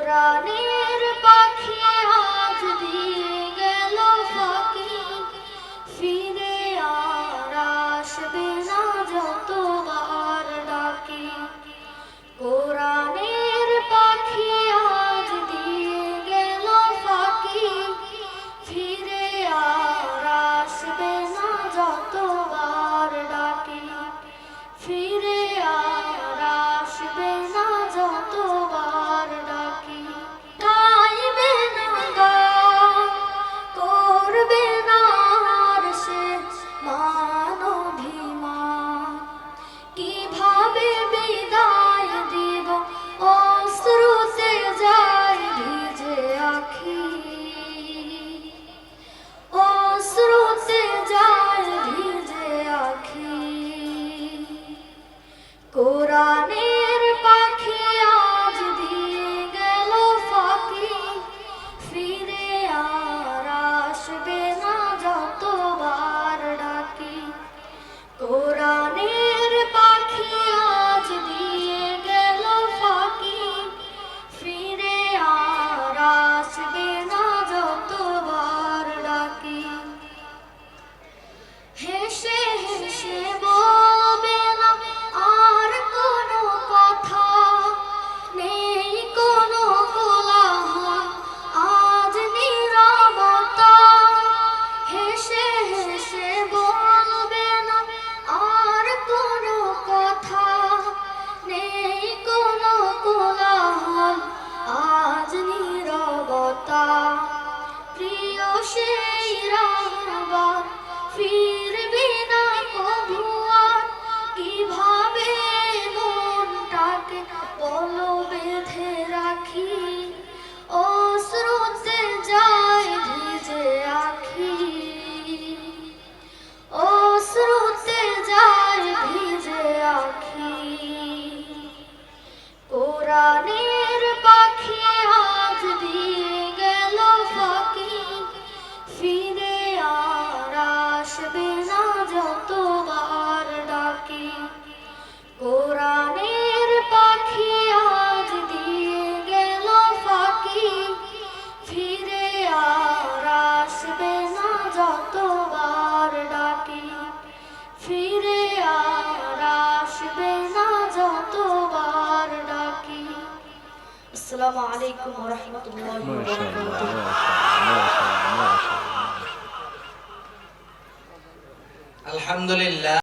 কোরআনের পাখি আজ দিয়ে গেল ফাঁকি, ফিরে আর আসবে না যতবার ডাকি। কোরআনের পাখি আজ দিয়ে গেল ফাঁকি, ফিরে আর আসবে না যতবার ডাকি। ফিরে আর আসবে না যতবার ডাকি। গাইবে না গান, করবে না আর সে মান অভিমান। কিভাবে বিদায় দিব অশ্রুতে যায় ভিজে আখি, অশ্রুতে যায় ভিজে আখি। কোরআনের পাখি আজ দিয়ে গেল ফাঁকি, ফিরে আর আসবে না যতবার ডাকি। কোরআনের পাখি আজ দিয়ে গেল ফাঁকি, ফিরে আর আসবে না যতবার ডাকি। হেসে হেসে বলবে না আর কোনো কথা, নেই কোনো কোলাহল আজ নীরবতা। হেসে হেসে বলবে না আর কোনো কথা, নেই কোনো কোলাহল আজ নীরবতা। প্রিয় সেই রাহবার ফিরবে না কভু আর, কিভাবে মনটাকে বলো বেঁধে রাখি। অশ্রুতে যায় ভিজে আখি, অশ্রুতে যায় ভিজে আখি। কোরআনের পাখি আজ দিয়ে গেল ফাঁকি, ফিরে আর আসবে না যতবার ডাকি। কোরআনের পাখি আজ দিয়ে গেল ফাঁকি, ফিরে আর আসবে না যতবার ডাকি। ফিরে আর আসবে না যতবার ডাকি। আসসালামু আলাইকুম ওয়া রাহমাতুল্লাহি ওয়া বারাকাতুহু। আলহামদুলিল্লাহ।